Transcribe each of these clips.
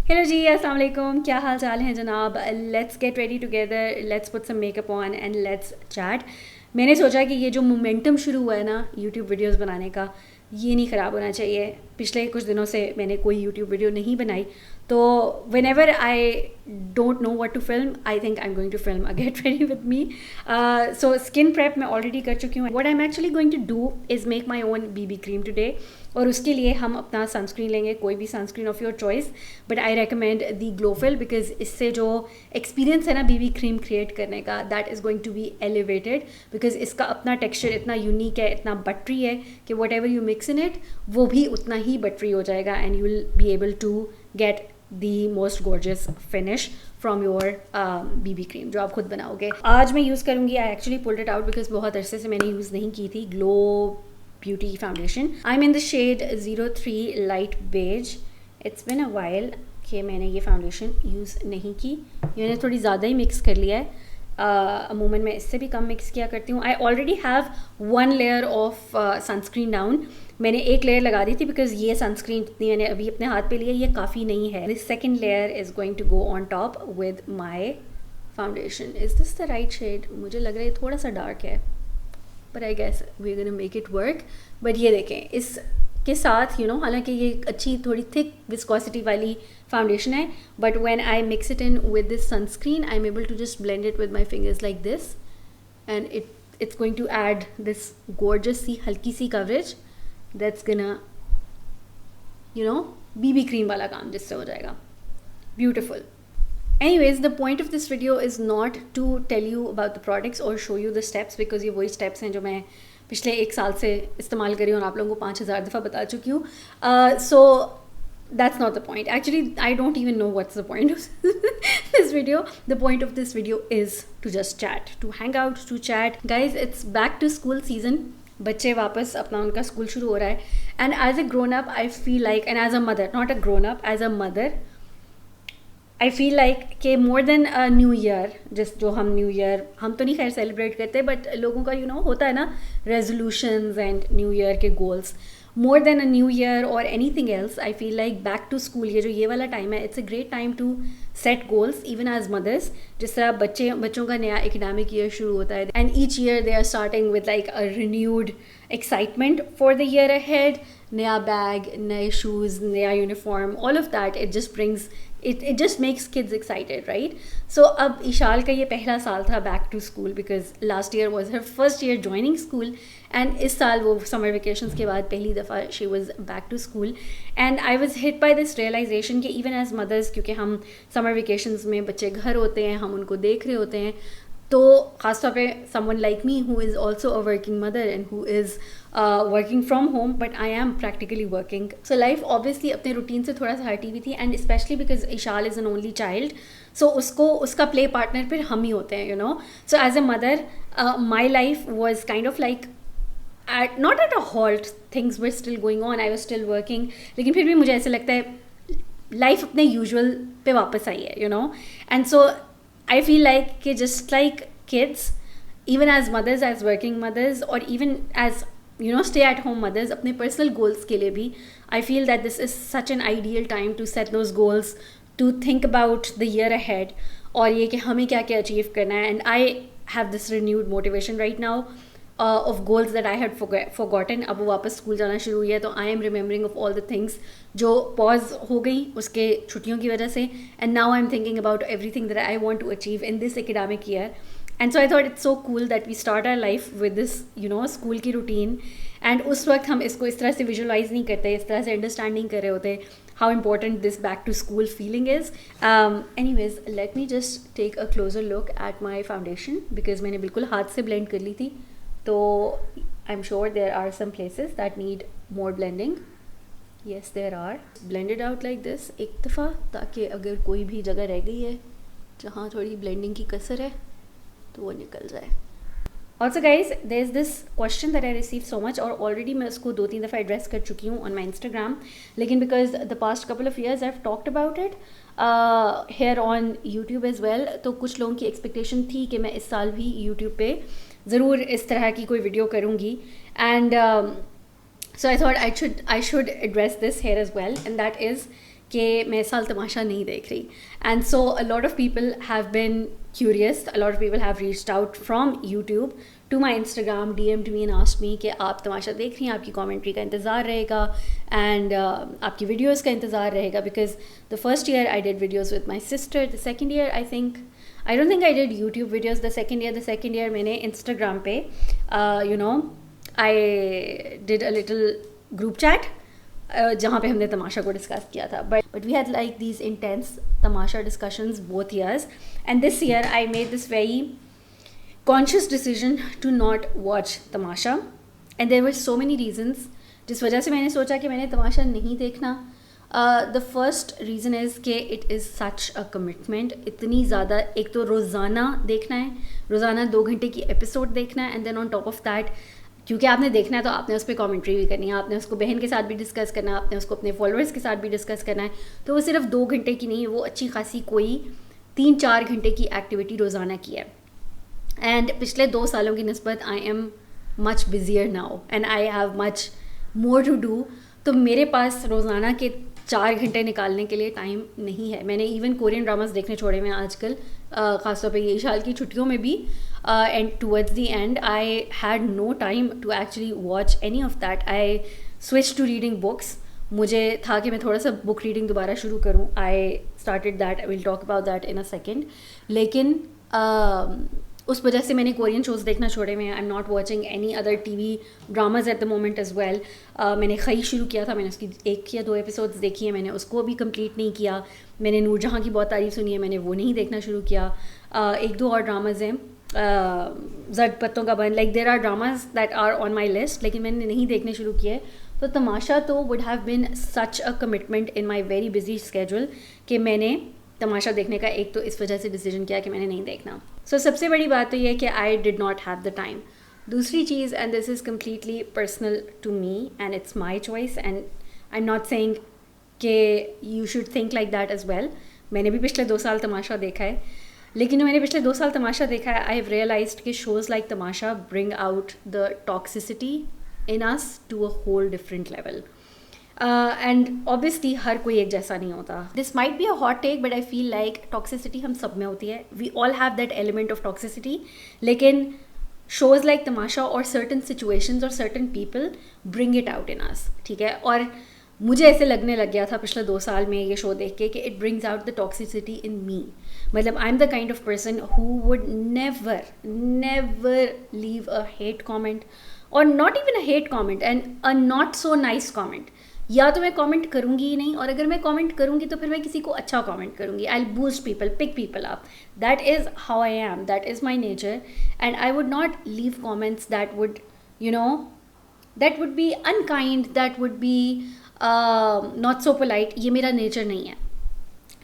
Hello जी, अस्सलाम वालेकुम। क्या हाल चाल है जनाब? Let's get ready together, let's put some makeup on and let's chat. मैंने सोचा कि ये जो मोमेंटम शुरू हुआ है ना यूट्यूब वीडियोस बनाने का, ये नहीं ख़राब होना चाहिए। पिछले कुछ दिनों से मैंने कोई यूट्यूब वीडियो नहीं बनाई, तो whenever I don't know what to film, I think I am going to film a get ready with me. So skin prep मैं ऑलरेडी कर चुकी हूँ। What I am actually going to do is make my own BB cream today, और उसके लिए हम अपना sunscreen लेंगे, कोई भी sunscreen of your choice, but I recommend the Glowfill because इससे जो एक्सपीरियंस है ना बीबी क्रीम क्रिएट करने का, that is going to be elevated because इसका अपना टेक्सचर इतना यूनिक है, इतना बटरी है कि whatever you mix in it वो भी उतना ही बटरी हो जाएगा and you will be able to get the most gorgeous finish from your BB cream जो आप खुद बनाओगे। आज मैं यूज़ करूँगी, I actually pulled it out because बहुत अरसे से मैंने यूज़ नहीं की थी, Glow Beauty foundation. I am in the shade 03 light beige. It's been a while कि मैंने ये फाउंडेशन यूज़ नहीं की, मैंने थोड़ी ज़्यादा ही मिक्स कर लिया है। अमूमन मैं इससे भी कम मिक्स किया करती हूँ। I already have one layer of sunscreen down. मैंने एक लेयर लगा दी थी बिकॉज ये सनस्क्रीन जितनी मैंने अभी अपने हाथ पे ली है ये काफ़ी नहीं है। This second layer is going to go on top with my foundation. Is this the right shade? मुझे लग रहा है थोड़ा सा डार्क है, but I guess we gonna make it work. But ये देखें, इसके साथ हालांकि ये अच्छी थोड़ी थिक विस्कोसिटी वाली फाउंडेशन है, but when I mix it in with this sunscreen I am able to just blend it with my fingers like this and it's going to add this gorgeous सी हल्की सी coverage that's gonna BB cream वाला काम जिससे हो जाएगा beautiful. Anyways, the point of this video is not to tell you about the products or show you the steps because ये वही steps हैं जो मैं पिछले एक साल से इस्तेमाल करी हूँ और आप लोगों को 5000 दफ़ा बता चुकी हूँ। So that's not the point. Actually, I don't even know what's the point of this video. The point of this video is to just chat, to hang out, to chat. Guys, it's back to school season. बच्चे वापस अपना उनका school शुरू हो रहा है and as a grown up I feel like, and as a mother, not a grown up, as a mother I feel like कि more than a new year, जो हम न्यू ईयर हम तो नहीं खैर सेलिब्रेट करते, बट लोगों का होता है ना रेजोल्यूशंस एंड न्यू ईयर के goals, more than a new year और anything else I feel like back to school ये वाला टाइम है, it's a great time to set goals even as mothers. जिस तरह बच्चों का नया एकेडमिक ईयर शुरू होता है and each year they are starting with like a renewed excitement for the year ahead, नया बैग, नए शूज़, नया uniform, all of that it just brings it just makes kids excited, right? So अब इशाल का ये पहला साल था back to school because last year was her first year joining school and इस साल वो summer vacations के बाद पहली दफ़ा she was back to school and I was hit by this realization कि even as mothers, क्योंकि हम summer vacations में बच्चे घर होते हैं, हम उनको देख रहे होते हैं, तो ख़ासतौर पे someone like me who is also a working mother and who is working from home, but I am practically working. So life obviously अपने रूटीन से थोड़ा सा हटी हुई थी and especially because Ishal is an only child, so उसका play partner फिर हम ही होते हैं, So as a mother, my life was kind of like not at a halt, things were still going on, I was still working, लेकिन फिर भी मुझे ऐसा लगता है life अपने usual पे वापस आई है, and so I feel like कि just like kids, even as mothers, as working mothers, or even as stay at home mothers, अपने personal goals के लिए भी I feel that this is such an ideal time to set those goals, to think about the year ahead और ये कि हमें क्या क्या achieve करना है। And I have this renewed motivation right now of goals that I had forgotten. अब वो वापस स्कूल जाना शुरू हुई है तो I am remembering of all the things जो pause हो गई उसके छुट्टियों की वजह से, and now I'm thinking about everything that I want to achieve in this academic year. And so I thought it's so cool that we start our life with this school की routine, and उस वक्त हम इसको इस तरह से visualise नहीं करते, इस तरह से अंडरस्टैंड नहीं कर रहे होते how important this back to school feeling is. Anyways, let me just take a closer look at my foundation because मैंने बिल्कुल हाथ से blend कर ली थी, तो I'm sure there are some places that need more blending. Yes, there are. Blend it out like this एक दफ़ा, ताकि अगर कोई भी जगह रह गई है जहाँ थोड़ी blending की कसर है तो वो निकल जाए। Also guys, there's this question that I received so much और already मैं उसको 2-3 दफ़ा address कर चुकी हूँ on my Instagram, लेकिन because the past couple of years I've talked about it here on YouTube as well, तो कुछ लोगों की expectation थी कि मैं इस साल भी YouTube पे ज़रूर इस तरह की कोई वीडियो करूँगी, and so I thought I should address this here as well, and that is कि मैं इस साल तमाशा नहीं देख रही. And so a lot of people have been curious, a lot of people have reached out from YouTube to my Instagram, DM'd me and asked me कि आप तमाशा देख रही हैं, आपकी कॉमेंट्री का इंतज़ार रहेगा एंड आपकी वीडियोज़ का इंतज़ार रहेगा. Because the first year I did videos with my sister, the second year I don't think I did YouTube videos the second year मैंने Instagram पे I did a little group chat जहाँ पे हमने तमाशा को discuss किया था. But we had like these intense Tamasha discussions both years, and this year I made this very conscious decision to not watch Tamasha, and there were so many reasons जिस वजह से मैंने सोचा कि मैंने तमाशा नहीं देखना. द फर्स्ट रीज़न इज़ कि it is such a commitment. इतनी ज़्यादा, एक तो रोज़ाना देखना है, रोज़ाना 2 घंटे की एपिसोड देखना है, and then on top of that क्योंकि आपने देखना है तो आपने उस पर कॉमेंट्री भी करनी है, आपने उसको बहन के साथ भी डिस्कस करना है, आपने उसको अपने फॉलोअर्स के साथ भी डिस्कस करना है. तो वो सिर्फ 2 घंटे की नहीं है, वो अच्छी खासी कोई 3-4 घंटे की एक्टिविटी रोज़ाना की है. एंड पिछले 2 सालों की निस्बत I am much busier now and I have much more to do. तो मेरे पास रोज़ाना के 4 घंटे निकालने के लिए टाइम नहीं है. मैंने इवन कोरियन ड्रामास देखने छोड़े हुए हैं आजकल, ख़ासतौर पे ये साल की छुट्टियों में भी. And towards the end I had no time to actually watch any of that. I switch to reading books. मुझे था कि मैं थोड़ा सा बुक रीडिंग दोबारा शुरू करूँ. I started that, I will talk about that in a second. लेकिन उस वजह से मैंने कोरियन शोज़ देखना छोड़े हुए हैं. आई am not watching any other TV dramas at the moment as well. मैंने खई शुरू किया था, मैंने उसकी 1 या 2 एपिसोड्स देखी हैं, मैंने उसको भी कंप्लीट नहीं किया. मैंने नूरजहाँ की बहुत तारीफ़ सुनी है, मैंने वो नहीं देखना शुरू किया. 1-2 और ड्रामाज हैं, जद पत्तों का बन, like there are dramas that are on my list, लेकिन मैंने नहीं देखने शुरू किए. तो तमाशा तो would have been such a commitment in my very busy schedule कि मैंने तमाशा देखने का एक तो इस वजह से डिसीजन किया कि मैंने नहीं देखना. सो सबसे बड़ी बात तो ये है कि I did not have the time. दूसरी चीज़, and this is completely personal to me and it's my choice and I am not saying कि you should think like that as well. मैंने भी पिछले 2 साल तमाशा देखा है, लेकिन मैंने पिछले 2 साल तमाशा देखा है, आई हैव रियलाइज्ड कि shows like Tamasha bring out the toxicity in us to a whole different level. And obviously हर कोई एक जैसा नहीं होता. This might be a hot take but I feel like toxicity हम सब में होती है. We all have that element of toxicity. लेकिन शोज़ लाइक तमाशा और सर्टन सिचुएशंस और certain people bring it out in us. ठीक है, और मुझे ऐसे लगने लग गया था पिछले 2 साल में ये शो देख के कि it brings out the toxicity in me. मतलब I am the kind of person who would never leave a hate comment और not even a hate comment and a not so nice comment. या तो मैं comment करूँगी ही नहीं, और अगर मैं कमेंट करूँगी तो फिर मैं किसी को अच्छा कमेंट करूँगी. I will boost people, pick people up. That is how I am, that is my nature. And I would not leave comments that would that would be unkind, that would be not so polite. ये मेरा nature नहीं है.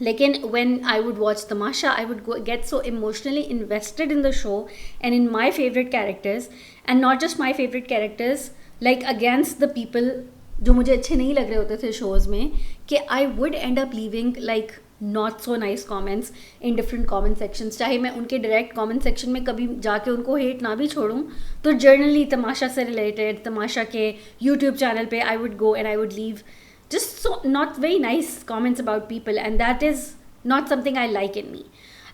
लेकिन when I would watch Tamasha, I would get so emotionally invested in the show and in my favorite characters, and not just my favorite characters, like against the people जो मुझे अच्छे नहीं लग रहे होते थे शोज़ में, कि I would end up leaving like not so nice comments in different comment sections. चाहे मैं उनके direct comment section में कभी जाके उनको hate ना भी छोड़ूँ, तो journally तमाशा से related, तमाशा के YouTube channel पे I would go and I would leave just so not very nice comments about people, and that is not something I like in me.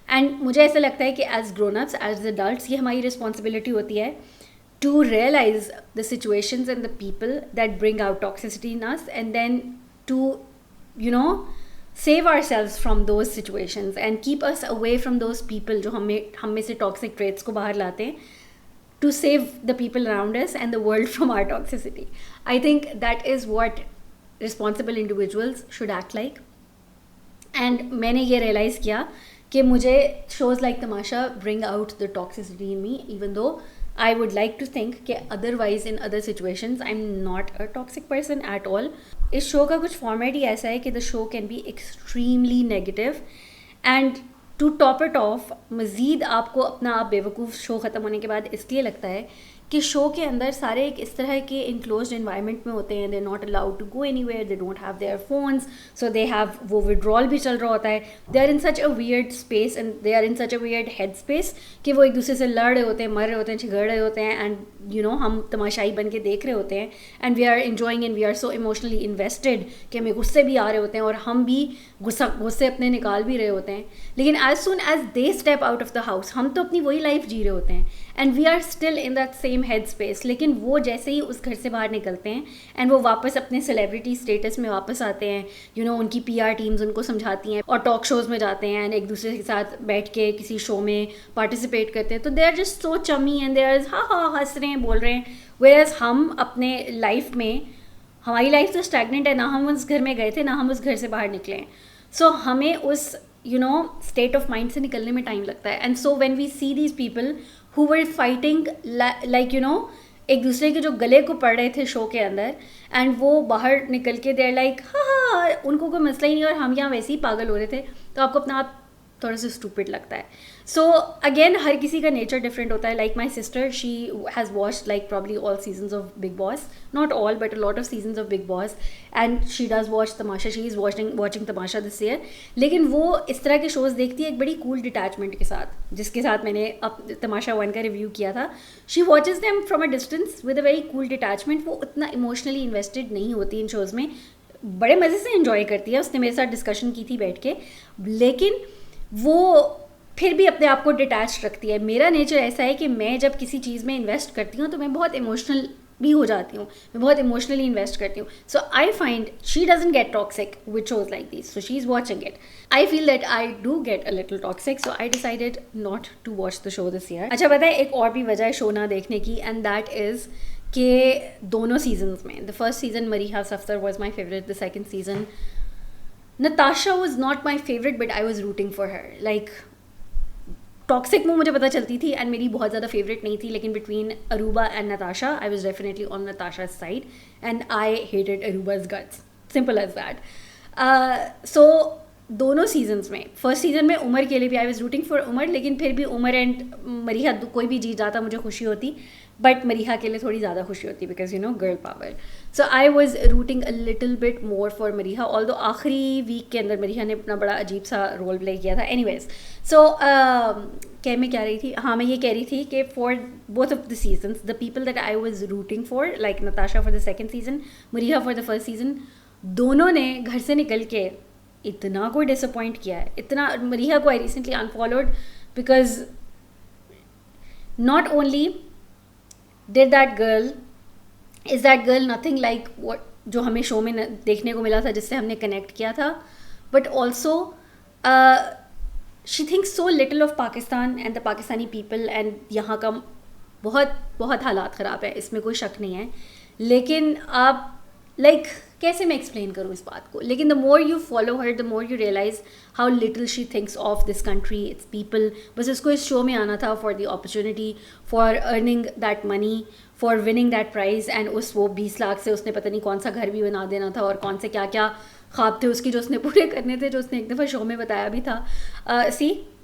And मुझे ऐसा लगता है कि as grown-ups, as adults, ये हमारी responsibility होती है to realize the situations and the people that bring out toxicity in us, and then to save ourselves from those situations and keep us away from those people जो हम में से toxic traits को बाहर लाते हैं, to save the people around us and the world from our toxicity. I think that is what responsible individuals should act like. And मैंने ये realize किया कि मुझे shows like Tamasha bring out the toxicity in me, even though I would like to think कि otherwise in other situations I'm not a toxic person at all. इस show का कुछ format ही ऐसा है कि the show can be extremely negative, and to top it off, मज़ीद आपको अपना आप बेवकूफ़ शो ख़त्म होने के बाद इसलिए लगता है कि शो के अंदर सारे एक इस तरह के इनक्लोज्ड एनवायरनमेंट में होते हैं, they not allowed to go anywhere, they don't have their phones, so they have, वो विड्रॉल भी चल रहा होता है, they are in such a weird space and they are in such a weird head space कि वो एक दूसरे से लड़ रहे होते हैं, मर रहे होते हैं, झगड़ रहे होते हैं, एंड यू नो हम तमाशाई बन के देख रहे होते हैं, and we are enjoying and we are so emotionally invested कि हमें गुस्से भी आ रहे होते हैं और हम भी गुस्से अपने निकाल भी रहे होते हैं. लेकिन as soon as they step out of the house, हम तो अपनी वही लाइफ जी रहे होते हैं and we are still in that same head space. लेकिन वो जैसे ही उस घर से बाहर निकलते हैं एंड वो वापस अपने सेलिब्रिटी स्टेटस में वापस आते हैं, यू नो उनकी PR टीम्स उनको समझाती हैं और टॉक शोज़ में जाते हैं एंड एक दूसरे के साथ बैठ के किसी शो में पार्टिसिपेट करते हैं, तो they are just so chummy and they are हाँ हंस रहे हैं, बोल रहे हैं. वेयरएज हम अपने लाइफ में, हमारी लाइफ तो स्टैगनेंट है ना, हम उस घर में गए थे ना हम उस घर से बाहर निकले हैं. सो हमें उस स्टेट ऑफ माइंड से निकलने में टाइम लगता है. And so when we see these people who were fighting like एक दूसरे के जो गले को पड़ रहे थे शो के अंदर, एंड वो बाहर निकल के देर लाइक हाँ उनको कोई मसला ही नहीं और हम यहाँ वैसे ही पागल हो रहे थे, तो आपको अपना आप थोड़ा सा स्टूपिड लगता है. सो अगेन हर किसी का नेचर डिफरेंट होता है. Like my sister, she has watched like probably all seasons of big boss, not all but a lot of seasons of big boss, and she does watch Tamasha, she is watching Tamasha this year. लेकिन वो इस तरह के shows देखती है एक बड़ी cool detachment के साथ, जिसके साथ मैंने अब तमाशा 1 का रिव्यू किया था. She watches them from a distance with a very cool detachment. वो उतना इमोशनली इन्वेस्टेड नहीं होती इन शोज़ में, बड़े मज़े से इन्जॉय करती है. उसने मेरे साथ डिस्कशन की थी बैठ के, लेकिन वो फिर भी अपने आप को डिटैच रखती है. मेरा नेचर ऐसा है कि मैं जब किसी चीज़ में इन्वेस्ट करती हूँ तो मैं बहुत इमोशनल भी हो जाती हूँ, मैं बहुत इमोशनली इन्वेस्ट करती हूँ. So I find she doesn't get toxic with shows like this, so she is watching it. I feel that I do get a little toxic, so I decided not to watch the show this year. अच्छा पता है एक और भी वजह है show ना देखने की, एंड दैट इज़ कि दोनों सीजन्स में, the first season Mariha Safdar was my favourite, the second season Natasha was not my favorite, but I was rooting for her. Like, toxic में मुझे पता चलती थी एंड मेरी बहुत ज़्यादा फेवरेट नहीं थी, लेकिन between Aruba and Natasha I was definitely on Natasha's side and I hated Aruba's guts. Simple as that. So दोनों सीजन्स में, फर्स्ट सीजन में उमर के लिए भी I was rooting for Umar, लेकिन फिर भी उमर एंड मरीहा कोई भी जीत जाता मुझे खुशी होती, बट मरीहा के लिए थोड़ी ज़्यादा खुशी होती because girl power. So I was rooting a little bit more for Mariha, although आखिरी वीक के अंदर मरीहा ने अपना बड़ा अजीब सा रोल प्ले किया था. एनीवेज, सो मैं क्या रही थी, हाँ मैं ये कह रही थी कि for both of the seasons the people that I was rooting for, like Natasha for the second season, Mariha for the first season, दोनों ने घर से निकल के इतना कोई डिसअपॉइंट किया है, इतना. मरीहा को I recently unfollowed because not only did that girl, is that girl nothing like what जो हमें शो में देखने को मिला था जिससे हमने कनेक्ट किया था, but also she thinks so little of Pakistan and the Pakistani people, and यहाँ का बहुत बहुत हालात ख़राब है, इसमें कोई शक नहीं है. लेकिन आप लाइक कैसे मैं एक्सप्लेन करूँ इस बात को, लेकिन the more you follow her the more you realise how little she thinks of this country, its people. बस उसको इस शो में आना था for the opportunity, for earning that money, for winning that prize, and वो 20 लाख से उसने पता नहीं कौन सा घर भी बना देना था और कौन से क्या क्या ख्वाब थे उसकी जो उसने पूरे करने थे, जो उसने एक दफ़ा शो में बताया भी था.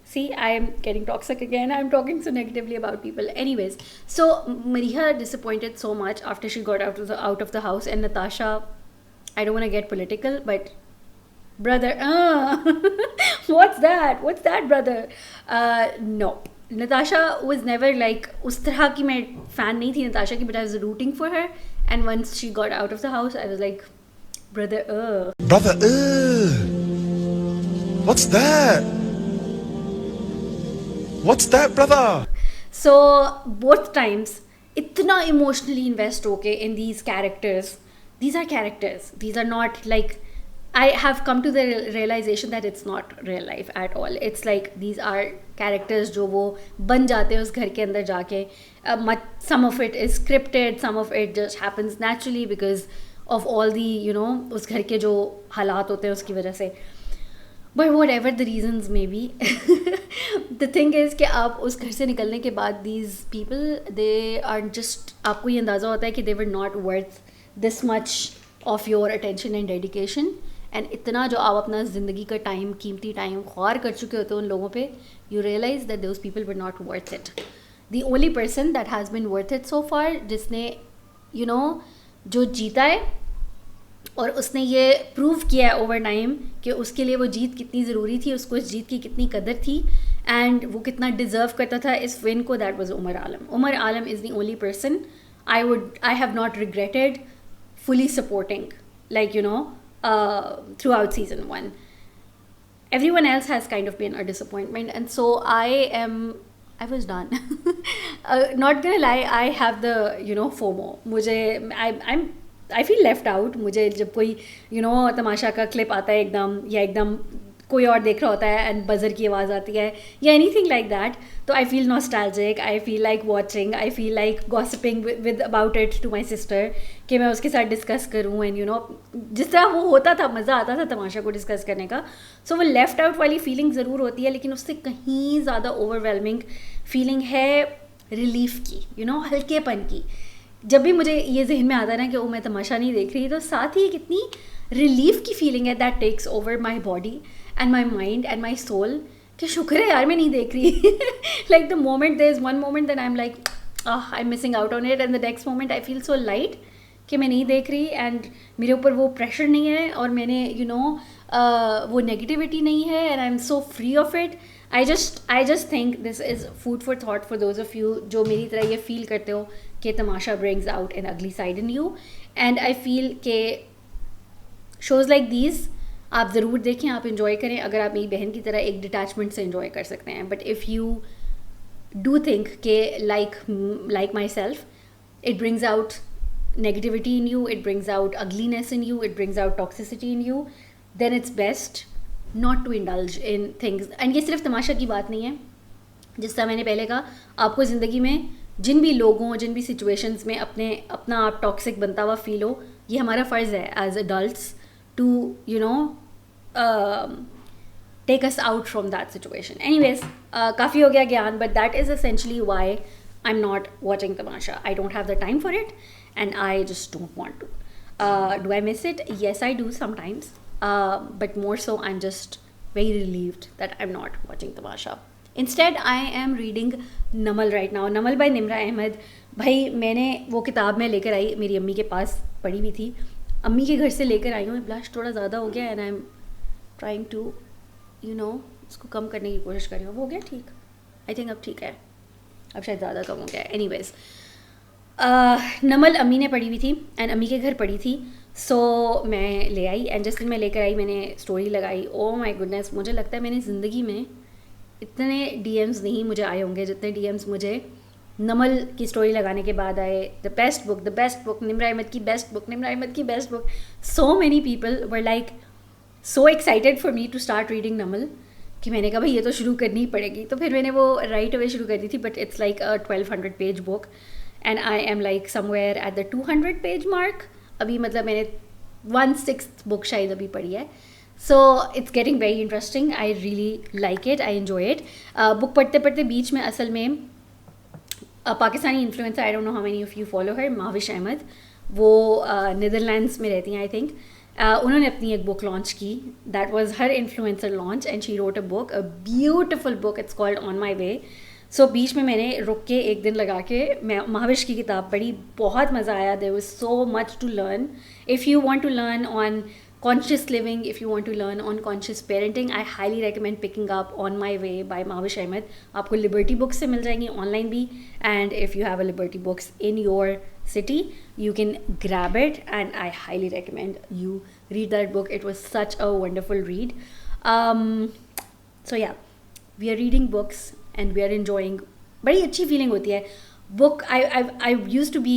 See, I am getting toxic again. I am talking so negatively about people. Anyways, so Mariha disappointed so much after she got out of the house, and Natasha, I don't want to get political, but brother, what's that, brother? No, Natasha was never like उस तरह की मैं fan नहीं थी Natasha की, but I was rooting for her, and once she got out of the house, I was like, brother, what's that? What's that, brother? So both times इतना emotionally invest होके in these characters. These are characters. These are not like, I have come to the realization that it's not real life at all. It's like these are characters जो वो बन जाते हैं उस घर के अंदर जाके. Some of it is scripted, some of it just happens naturally because of all the उस घर के जो हालात होते हैं उसकी वजह से. But whatever the reasons may be, the thing is कि आप उस घर से निकलने के बाद these people, they are just, आपको ये अंदाज़ा होता है कि they were not worth this much of your attention and dedication, and इतना जो आप अपना ज़िंदगी का कीमती टाइम ख्वार कर चुके होते हो उन लोगों पे, you realize that those people were not worth it. The only person that has been worth it so far, जिसने यू नो जो जीता है और उसने ये प्रूव किया है ओवर टाइम कि उसके लिए वो जीत कितनी ज़रूरी थी, उसको इस जीत की कितनी कदर थी एंड वो कितना डिज़र्व करता था इस विन को, that was Umar Alam. Umar Alam is the only person I have not regretted fully supporting, like, you know, throughout season 1. Everyone else has kind of been a disappointment, and so I was done. Not gonna lie, I have the, you know, FOMO. I feel left out. मुझे जब कोई, you know, तमाशा का clip आता है एकदम, या एकदम कोई और देख रहा होता है एंड बज़र की आवाज़ आती है या एनीथिंग लाइक दैट, तो I feel nostalgic, I feel like watching, I feel like gossiping with about it to my sister, कि मैं उसके साथ डिस्कस करूँ एंड यू नो जिस तरह वो होता था, मज़ा आता था तमाशा को डिस्कस करने का. सो वो लेफ़्ट आउट वाली फीलिंग ज़रूर होती है, लेकिन उससे कहीं ज़्यादा ओवरवेलमिंग फीलिंग है रिलीफ की, यू नो, हल्केपन की. जब भी मुझे ये जहन में आता है ना कि वो मैं तमाशा नहीं देख रही, तो साथ ही कितनी रिलीफ की फीलिंग है that takes over my body and my mind and my soul, कि शुक्र है यार मैं नहीं देख रही. Like the moment there is one moment then I'm like I'm missing out on it, and the next moment I feel so light कि मैं नहीं देख रही and मेरे ऊपर वो प्रेशर नहीं है और मैंने you know वो नेगेटिविटी नहीं है and I'm so free of it. I just think this is food for thought for those of you जो मेरी तरह ये फील करते हो कि तमाशा brings out an ugly side in you, and I feel कि shows like these आप ज़रूर देखें, आप इन्जॉय करें अगर आप मेरी बहन की तरह एक डिटैचमेंट से इन्जॉय कर सकते हैं. But if you do think के like myself, it brings out negativity in you, it brings out ugliness in you, it brings out toxicity in you, then it's best not to indulge in things. And ये सिर्फ तमाशा की बात नहीं है. जिस तरह मैंने पहले कहा, आपको ज़िंदगी में जिन भी लोगों, जिन भी सिचुएशंस में अपना आप टॉक्सिक बनता हुआ फील हो, ये हमारा फ़र्ज़ है as adults to, you know, take us out from that situation. Anyways, काफ़ी हो गया ज्ञान, but that is essentially why I'm not watching Tamasha. I don't have the time for it and I just don't want to. Do I miss it? Yes, I do sometimes. But more so, I'm just very relieved that I'm not watching Tamasha. Instead, I am reading Namal right now. Namal by Nimra Ahmed. भाई मैंने वो किताब में लेकर आई, मेरी अम्मी के पास पड़ी हुई थी, अम्मी के घर से लेकर आई हूँ. ब्लश थोड़ा ज़्यादा हो गया and I am trying to you know उसको कम करने की कोशिश कर रही हूँ. हो गया ठीक, आई थिंक अब ठीक है, अब शायद ज़्यादा कम हो गया. एनीवेज, नमल अम्मी ने पढ़ी हुई थी एंड अम्मी के घर पढ़ी थी, सो मैं ले आई एंड जिस दिन मैं लेकर आई मैंने स्टोरी लगाई. ओ माई गुडनेस, मुझे लगता है मैंने ज़िंदगी में इतने DMs नहीं मुझे आए होंगे जितने DMs मुझे नमल की स्टोरी लगाने के बाद आए. The best book, Nimra Ahmed की best book. So many people were like so excited for me to start reading Namal कि मैंने कहा भाई ये तो शुरू करनी ही पड़ेगी. तो फिर मैंने वो राइट अवे शुरू कर दी थी, but it's like a 1200 page book and I am like somewhere at the 200 page mark. अभी मतलब मैंने 1/6 बुक शायद अभी पढ़ी है. So it's getting very interesting. I really like it, I enjoy it. Book पढ़ते पढ़ते बीच में असल में Pakistani influencer, I don't know how many of you follow her, Mavish Ahmad, वो नीदरलैंड्स में रहती हैं आई थिंक. उन्होंने अपनी एक बुक लॉन्च की, that was her influencer launch and she wrote a book, a beautiful book, it's called on my way. So बीच में मैंने रुक के एक दिन लगा के मैं माविश की किताब पढ़ी, बहुत मज़ा आया. There was so much to learn. If you want to learn on conscious living, if you want to learn on conscious parenting, I highly recommend picking up On My Way by Mavish Ahmed. आपको liberty books से मिल जाएंगी online भी, and if you have a liberty books in your city, you can grab it and I highly recommend you read that book. It was such a wonderful read. So yeah, we are reading books and we are enjoying. बड़ी अच्छी feeling होती है. Book, I used to be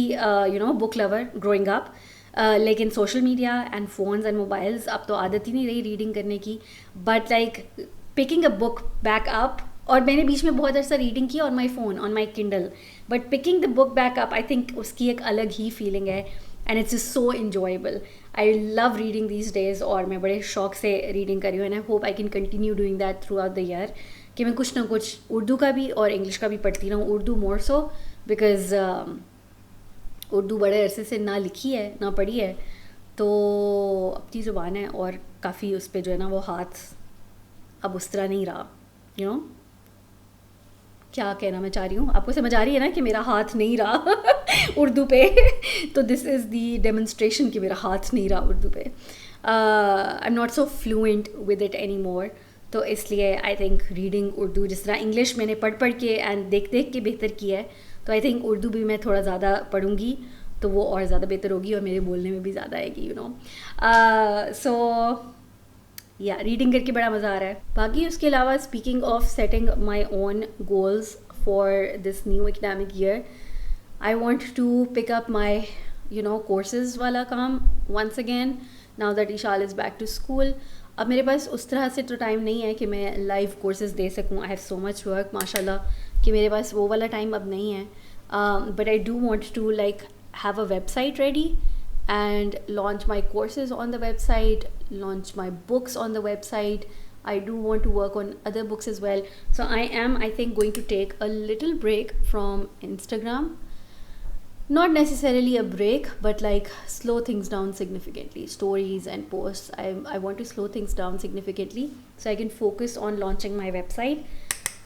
book lover growing up. लेकिन social media and phones and mobiles अब तो आदत ही नहीं रही रीडिंग करने की. But like picking a book back up, और मैंने बीच में बहुत अर्सा रीडिंग की on my phone, on my Kindle, but picking the book back up I think उसकी एक अलग ही फीलिंग है and it's is so enjoyable. I love reading these days और मैं बड़े शौक से रीडिंग कर रही हूँ and I hope I can continue doing that through out the year, कि मैं कुछ ना कुछ उर्दू का भी और इंग्लिश का भी पढ़ती रहूँ. उर्दू मोर सो बिकॉज उर्दू बड़े अरसे से ना लिखी है ना पढ़ी है, तो अपनी ज़ुबान है और काफ़ी उस पर जो है ना वो हाथ अब उस तरह नहीं रहा, यू नो. क्या कहना मैं चाह रही हूँ, आपको समझ आ रही है ना कि मेरा हाथ नहीं रहा उर्दू पे तो दिस इज़ दी डेमोन्स्ट्रेशन कि मेरा हाथ नहीं रहा उर्दू पे. आई am not so fluent with it any more, तो इसलिए आई थिंक रीडिंग उर्दू, जिस तरह इंग्लिश मैंने पढ़ पढ़ के एंड देख देख के बेहतर किया है, तो आई थिंक उर्दू भी मैं थोड़ा ज़्यादा पढ़ूँगी तो वो और ज़्यादा बेहतर होगी और मेरे बोलने में भी ज़्यादा आएगी, यू नो. सो या रीडिंग करके बड़ा मज़ा आ रहा है. बाकी उसके अलावा speaking of setting my own goals for this new academic year, I want to pick up my courses वाला काम once again now that Eshal is back to school. अब मेरे पास उस तरह से तो टाइम नहीं है कि मैं लाइव कोर्सेज दे सकूँ. I have so much work माशाल्लाह कि मेरे पास वो वाला टाइम अब नहीं है. But I do want to like have a website ready and launch my courses on the website, launch my books on the website. I do want to work on other books as well. So I think going to take a little break from Instagram. Not necessarily a break, but like slow things down significantly. Stories and posts, I want to slow things down significantly so I can focus on launching my website,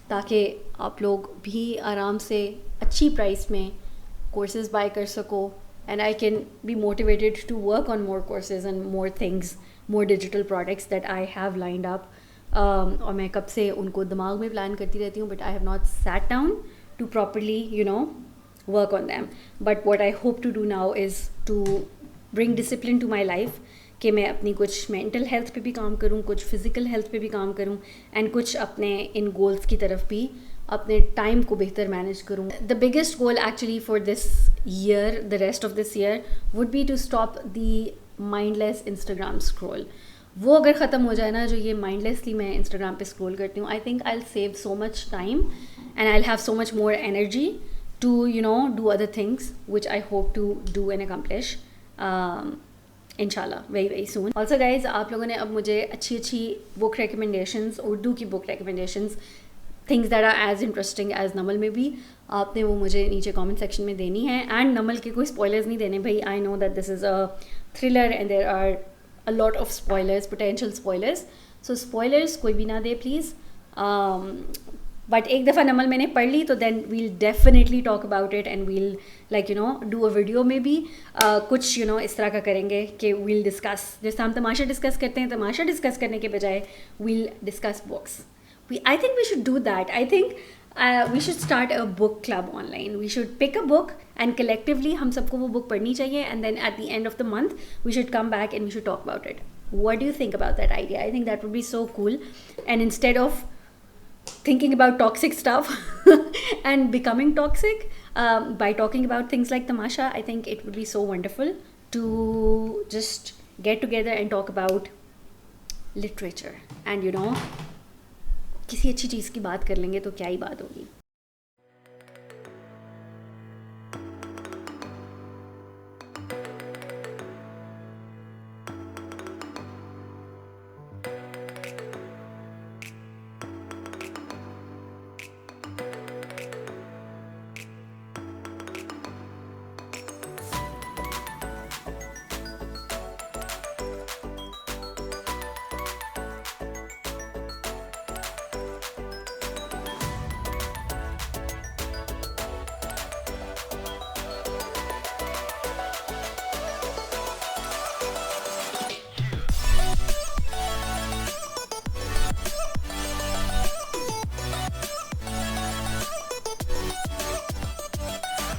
ताकि आप लोग भी आराम से अच्छी price में courses buy कर सको, and I can be motivated to work on more courses and more things, more digital products that I have lined up. और मैं कब से उनको दिमाग में प्लान करती रहती हूँ, but I have not sat down to properly work on them. But what I hope to do now is to bring discipline to my life, कि मैं अपनी कुछ मेंटल हेल्थ पे भी काम करूँ, कुछ फिज़िकल हेल्थ पे भी काम करूँ, एंड कुछ अपने इन गोल्स की तरफ भी अपने टाइम को बेहतर मैनेज करूँ. The biggest goal actually for this year, the rest of this year, would be to stop the mindless Instagram scroll. वो अगर ख़त्म हो जाए ना, जो ये माइंडलेसली मैं इंस्टाग्राम पे स्क्रॉल करती हूँ, I think I will save so much time and I will have so much more energy to do other things which I hope to do and accomplish इंशाल्लाह very very soon. Also guys, आप लोगों ने अब मुझे अच्छी अच्छी book recommendations, Urdu की book recommendations, things that are as interesting as Namal में भी, आपने वो मुझे नीचे कमेंट सेक्शन में देनी है. एंड नमल के कोई स्पॉयलर्स नहीं देने भाई. I know that this is a thriller and there are a lot of spoilers, potential spoilers. So spoilers कोई भी ना दे प्लीज़. बट एक दफ़ा नमल मैंने पढ़ ली तो then we'll definitely talk about it and we'll like do a video में भी कुछ इस तरह का करेंगे कि वील डिस्कस, जैसे हम तमाशा डिस्कस करते हैं, तमाशा डिस्कस करने के बजाय we'll discuss books. I think we should do that. I think we should start a book club online. We should pick a book and collectively हम सबको वो book पढ़नी चाहिए, and then at the end of the month we should come back and we should talk about it. What do you think about that idea? I think that would be so cool. And instead of thinking about toxic stuff and becoming toxic by talking about things like tamasha, I think it would be so wonderful to just get together and talk about literature. And किसी अच्छी चीज़ की बात कर लेंगे तो क्या ही बात होगी.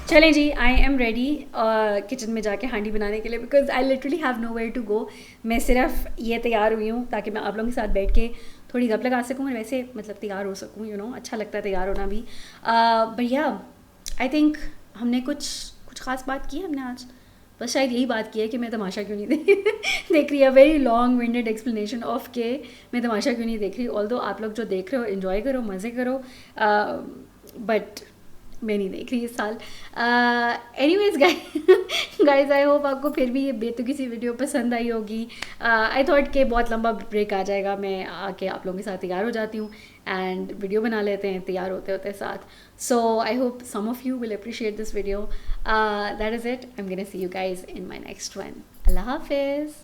चलें जी, आई एम रेडी किचन में जाके हांडी बनाने के लिए, because I literally have nowhere to go. मैं सिर्फ ये तैयार हुई हूँ ताकि मैं आप लोगों के साथ बैठ के थोड़ी गप लगा सकूँ और वैसे मतलब तैयार हो सकूँ. अच्छा लगता है तैयार होना भी. भैया आई थिंक हमने कुछ ख़ास बात की है हमने आज. बस शायद यही बात की है कि मैं तमाशा क्यों नहीं देख रही है. वेरी लॉन्ग विंडेड एक्सप्लेनेशन ऑफ के मैं तमाशा क्यों नहीं देख रही. ऑल्दो आप लोग जो देख रहे हो इन्जॉय करो, मज़े करो, बट मैं नहीं देख रही इस साल. एनीवेज गाइज, आई होप आपको फिर भी ये बेतुकी सी वीडियो पसंद आई होगी. आई थॉट कि बहुत लंबा ब्रेक आ जाएगा, मैं आके आप लोगों के साथ तैयार हो जाती हूँ एंड वीडियो बना लेते हैं तैयार होते होते साथ. So I hope some of you will appreciate this video. That is it. I am gonna see you guys in my next one. अल्लाह हाफिज़.